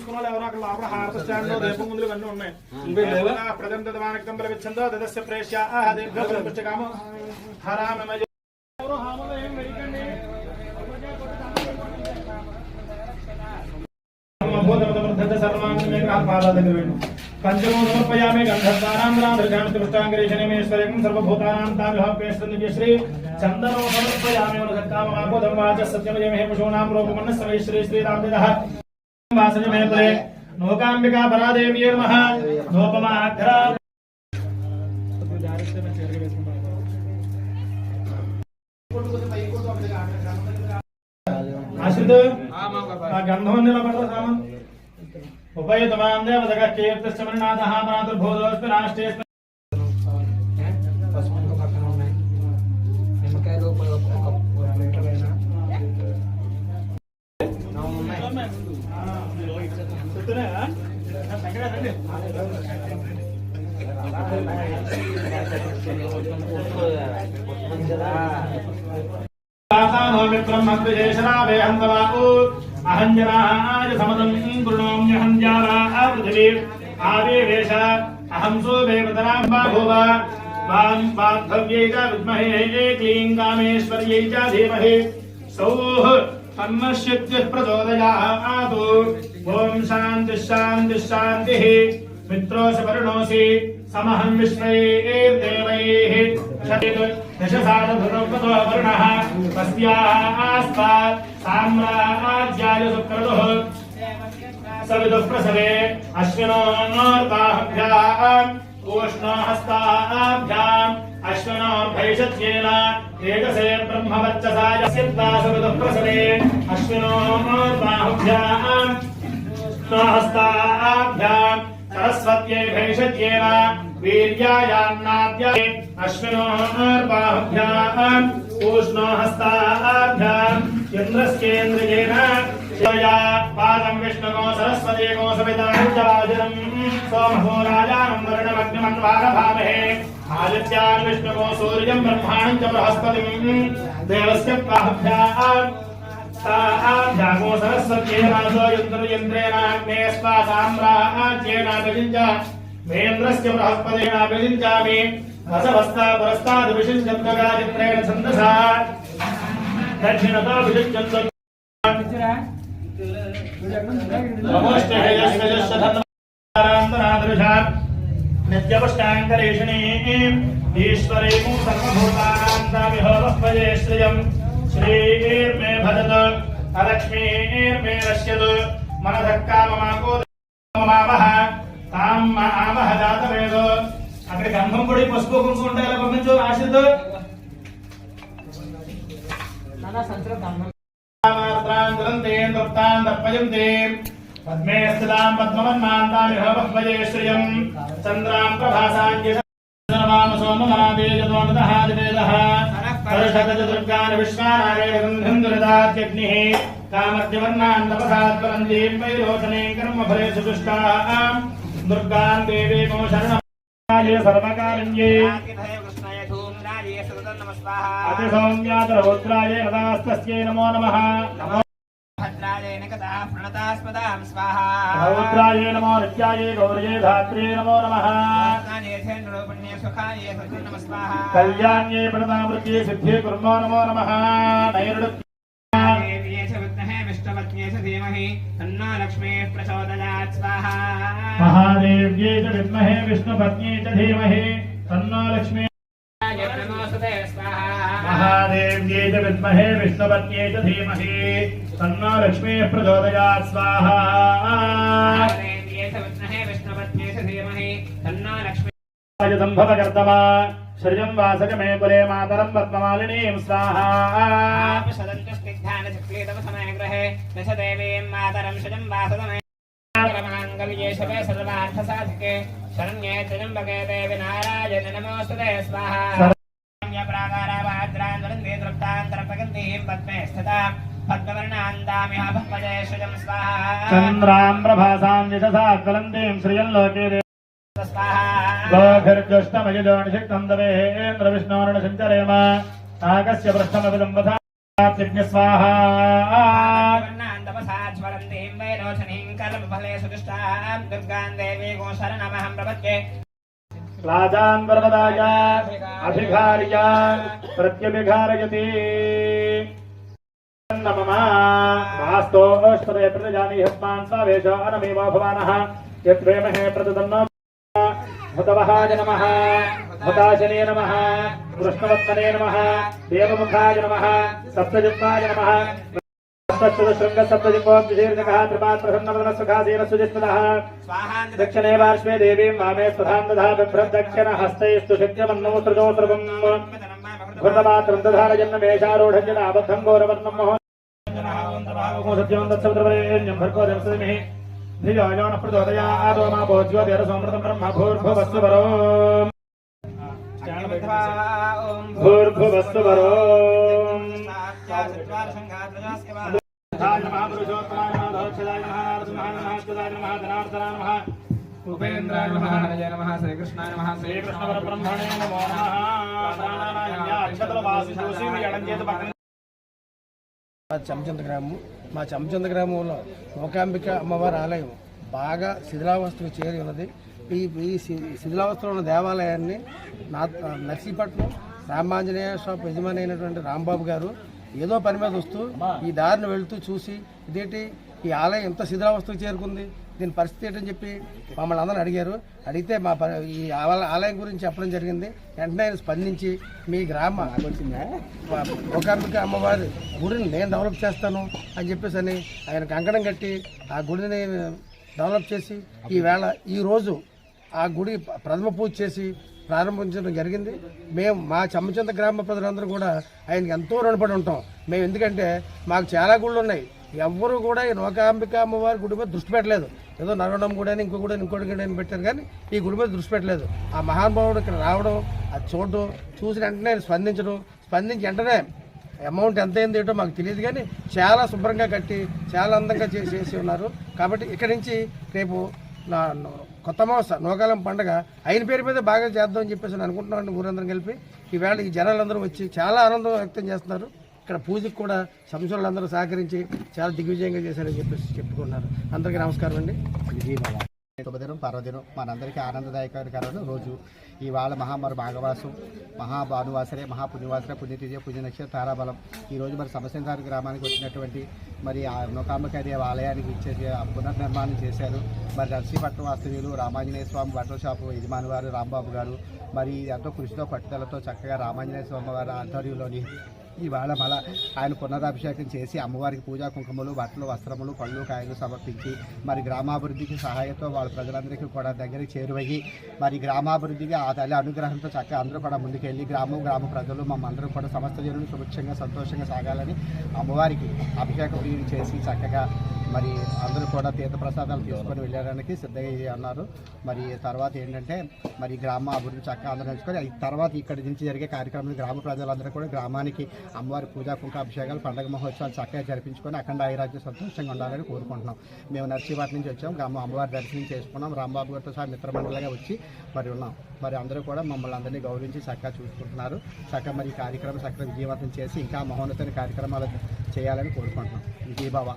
చూసుకున్న వాళ్ళు ఎవరో అక్కడ లోపల హారత స్టాండ్ దీపం ముందులు ఇవన్నీ ఉన్నాయి ప్రజంతమానకంబల విచ్ఛందో దదస్య ప్రేష్య దీర్ఘపుష్టికామ హరామమయ ఎవరో హామలో ఏం వెయ్యకండి पंचमो समर्पयामि गन्धद्वाराम्बराधृजामिष्टाङ्गरीशनेमेश्वरं सर्वभूतानां तामिहाप्येष्टं श्री चन्दनो समर्पयामि वरदत्तामवापोदं वाच सत्यमयमेह पशूनां रोगमन्नस्मै श्री श्रीरामदेवः वासजमे कुले नोकाम्बिका परादेवी नमः नोपमाघ्रा आश्रित गन्धवन् निलपत्र सामन् उपयुतमान् देवतः कीर्तिश्चमनिनाथः मातुर्भूतोऽस्ति राष्ट्रेऽस्ति मित्रं मद्विशेषरावे हन्तवाकु अहञ्जनाय समदं गुरुणोम्यहञ्जाला पृथिवी आवेवेश अहं सोऽवेवतरां बाहुव वां वाग्भव्यै च विद्महे क्लीं कामेश्वर्यै च धीमहि सौः तन्नश्चित्तिः प्रचोदयातु ॐ शान्तिः शान्तिः शान्तिः मित्रोऽसि वरुणोऽसि समहं विश्वैर्देवैः दशसारधुरपतो वरुणः तस्यास्तात् साम्राज्याय सुक्रतुः सवितुः प्रसवे अश्विनोर्बाहुभ्याम् ऊष्णोहस्ताभ्याम् अश्विनोर्भैषज्येन एकसे ब्रह्मवर्चसाय सिद्धा सवितुः प्रसवे अश्विनोर्बाहुभ्याम् ऊष्णोहस्ताभ्याम् सरस्वत्यै भैषज्येन वीर्यायान्नाद्यै अश्विनोर्बाहुभ्याम् ऊष्णोहस्ताभ्याम् इन्द्रस्येन्द्रियेण शिवया पादं विष्णुको सरस्वतीको सविताञ्चराजनम् सोमहो राजानं वरुणमग्निमन्वारभामहे आदित्यान् विष्णुको सूर्यं ब्रह्माणं च बृहस्पतिं देवस्य बाहुभ्याम् ताभ्यामो सरस्वत्यै राजो यन्त्रेणाग्ने स्वा साम्राज्येनाभिषिञ्च मेन्द्रस्य बृहस्पतेनाभिषिञ्चामि वसवस्ता पुरस्तादभिषिञ्चन्द्रगाचित्रेण छन्दसा दक्षिणतो विषिञ्चन्द्र नित्यपुष्टाङ्करेषिणीम् ईश्वरीं सर्वभूतानां तामिहोवह्वये श्रियम् श्रीर्मे भजत अलक्ष्मीर्मे रश्यतु मनसः काममाकोदमावह तां आवह जातवेदो అక్కడ గంధం పొడి పసుపు కుంకుమ ఉంటాయి అలా పంపించు ఆశిత్ నానా సంచర గంధం पद्मे स्थितां पद्मवन्नान्तां विभवह्वये श्रियं चन्द्रां प्रभासाञ्जसमाम सोममनादेजतोऽनुतः दिवेदः वर्षगजदुर्गान् विश्वानारेगन्धन्दुरदात्यग्निः कामद्यवर्णान् तपसात्वरन्तीं वैरोचने कर्मफले सुदुष्टां दुर्गान् देवीको शरणमाय सर्वकालिन्ये अतिसौम्यातरहोत्राय नदास्तस्यै नमो नमः रौद्राय नमो नित्याय गौर्ये धात्रे नमो नमः कल्याण्ये प्रणतामृत्ये सिद्धे कुर्मो नमो नमः महादेव्ये च विद्महे विष्णुपत्न्ये च धीमहि तन्नो लक्ष्मी महादेव्ये च विद्महे विष्णुपत्न्ये च धीमहि तन्नो लक्ष्मी प्रचोदयात् स्वाहा महादेव्ये च विद्महे विष्णुपत्न्ये च धीमहि तन्नो लक्ष्मी संभवकर्तमा श्रियं वासकमे कुले मातरं पद्ममालिनीं स्वाहा सदन्तु स्निग्धान चक्लेतव समयग्रहे दश देवीं मातरं श्रियं वासदमे सर्वमङ्गल्ये शिवे सर्वार्थसाधिके शरण्ये त्र्यम्बके देवी नारायण नमोस्तुते स्वाहा प्राकारावाद्रान्दरन्दे तृप्तान्तरपगन्तीं पद्मे स्थितां पद्मवर्णान्तामिह भक्पजे श्रियं स्वाहा चन्द्रां प्रभासां यशसा ज्वलन्तीं श्रियं लोके गोभिर्जुष्टमयजोनिषिक्तं दवेन्द्र विष्णोर्णसञ्चरेम नागस्य पृष्ठमभिदम्बथा स्वाहा वर्णान्तपसा ज्वलन्तीं वैरोचनीं कर्मफले सुदिष्टां दुर्गां देवीं शरणमहं प्रपद्ये राजान् वरदाय अभिघार्य प्रत्यभिघारयति नमः वास्तोष्टदे प्रजानि हस्मान् स्वावेश अनमेव भवानः यत्प्रेमहे प्रददन्नो भूतवहाय नमः भूताशने नमः कृष्णवत्तने नमः देवमुखाय नमः सप्तजिह्वाय नमः सप्तशृंग सप्तजिह्वोऽभिषेकः त्रिपात्रसन्नवदनसुखासीन सुजिस्मदः दक्षिणे पार्श्वे देवीं वामे स्वधां दधा बिभ्रद्दक्षिणहस्तैस्तु शक्यमन्नो सृजो सर्वम् घृतपात्रं दधारजन्नमेषारूढञ्जनाबद्धं घोरवर्णं महो सत्यं तत्सवितुर्वरेण्यं भर्गो देवस्महि धियो यो नः प्रचोदयात् मा भोज्योतिरसोमृतं ब्रह्म भूर्भुवस्सु वरो भूर्भुवस्सु वरो उपेन्द्राय नमः हरये नमः श्रीकृष्णाय नमः श्रीकृष्णपरब्रह्मणे नमो नमः చమచంద గ్రామం మా చమచంద గ్రామంలో మూకాంబిక అమ్మవారి ఆలయం బాగా శిథిలావస్థకు చేరి ఉన్నది. ఈ శిథిలావస్థలో ఉన్న దేవాలయాన్ని నర్సీపట్నం రామాంజనేయ షాప్ యజమాని అయినటువంటి రాంబాబు గారు ఏదో పని మీద వస్తూ ఈ దారిని వెళుతూ చూసి ఇదేంటి ఈ ఆలయం ఎంత శిథిలావస్థకు చేరుకుంది, దీని పరిస్థితి ఏంటని చెప్పి మమ్మల్ని అందరూ అడిగారు. అడిగితే ఈ ఆలయం గురించి చెప్పడం జరిగింది. వెంటనే ఆయన స్పందించి మీ గ్రామ మూకాంబిక అమ్మవారి గుడిని నేను డెవలప్ చేస్తాను అని చెప్పేసి అని ఆయన కంకణం కట్టి ఆ గుడిని డెవలప్ చేసి ఈరోజు ఆ గుడి ప్రథమ పూజ చేసి ప్రారంభించడం జరిగింది. మేము మా చమ్మచంద గ్రామ ప్రజలందరూ కూడా ఆయనకి ఎంతో రుణపడి ఉంటాం. మేము ఎందుకంటే మాకు చాలా గుళ్ళు ఉన్నాయి, ఎవ్వరూ కూడా ఈ మూకాంబిక అమ్మవారి గుడి మీద దృష్టి పెట్టలేదు. ఏదో నరవడం కూడా ఇంకోటి అని పెట్టారు, కానీ ఈ గుడి మీద దృష్టి పెట్టలేదు. ఆ మహానుభావుడు ఇక్కడ రావడం, అది చూడడం, చూసిన వెంటనే స్పందించి వెంటనే అమౌంట్ ఎంత అయింది ఏంటో మాకు తెలియదు, కానీ చాలా శుభ్రంగా కట్టి చాలా అందంగా చేసి ఉన్నారు. కాబట్టి ఇక్కడి నుంచి రేపు కొత్త మాస నోకాలం పండుగ ఆయన పేరు మీద బాగా చేద్దామని చెప్పేసి నేను అనుకుంటున్నాను. ఊరందరం కలిపి ఈవేళ ఈ జనాలందరూ వచ్చి చాలా ఆనందం వ్యక్తం చేస్తున్నారు. ఇక్కడ పూజకు కూడా సంస్థలందరూ సహకరించి చాలా దిగ్విజయంగా చేశారని చెప్పేసి చెప్పుకున్నారు. అందరికీ నమస్కారం అండి. శుభదినం పర్వదినం మనందరికీ ఆనందదాయకరమైన రోజు. ఇవాళ మహామరు భాగవాసం మహాభానువాసరే మహాపుణ్యవాసరే పుణ్యతిథి పుణ్య నక్షత్ర తారాబలం. ఈరోజు మరి సమసంసారి గ్రామానికి వచ్చినటువంటి మరి ఆ మూకాంబిక ఆలయానికి ఇచ్చేసి పునర్నిర్మాణం చేశారు. మరి నర్సీపట్నం వాస్తవ్యులు రామాంజనేయ స్వామి బట్టల షాపు యజమాని వారు రాంబాబు గారు మరి ఎంతో కృషితో పట్టుదలతో చక్కగా రామాంజనేయ స్వామి వారి ఆధ్వర్యంలోని ఇవాళ మళ్ళా ఆయన పునరాభిషేకం చేసి అమ్మవారికి పూజా కుంకుమలు బట్టలు వస్త్రములు పళ్ళు కాయలు సమర్పించి మరి గ్రామాభివృద్ధికి సహాయంతో వాళ్ళ ప్రజలందరికీ కూడా దగ్గరికి చేరువయ్యి మరి గ్రామాభివృద్ధికి ఆ తల్లి అనుగ్రహంతో చక్కగా అందరూ కూడా ముందుకెళ్ళి గ్రామ ప్రజలు మమ్మందరూ కూడా సమస్త జనులు సుభిక్షంగా సంతోషంగా సాగాలని అమ్మవారికి అభిషేక ప్రియులు చేసి చక్కగా మరి అందరూ కూడా తీర్థప్రసాదాలు తీసుకొని వెళ్ళడానికి సిద్ధంగా అన్నారు. మరి తర్వాత ఏంటంటే మరి గ్రామ అభివృద్ధి చక్కగా అందరూ నేర్చుకొని తర్వాత ఇక్కడి నుంచి జరిగే కార్యక్రమం గ్రామ ప్రజలందరూ కూడా గ్రామానికి అమ్మవారి పూజా కుంక అభిషేకాలు పండుగ మహోత్సవాలు చక్కగా జరిపించుకొని అఖండ ఐరాజ్య సంతోషంగా ఉండాలని కోరుకుంటున్నాం. మేము నర్సీపట్నం నుంచి వచ్చాం, అమ్మవారి దర్శనం చేసుకున్నాం. రాంబాబు గారితో సహా మిత్రమండలిగా వచ్చి మరి ఉన్నాం. మరి అందరూ కూడా మమ్మల్ని అందరినీ గౌరవించి చక్కగా చూసుకుంటున్నారు. చక్కగా మరి ఈ కార్యక్రమం చక్కగా విజయవంతం చేసి ఇంకా మహోన్నతమైన కార్యక్రమాలు చేయాలని కోరుకుంటున్నాం. విజయబాబా.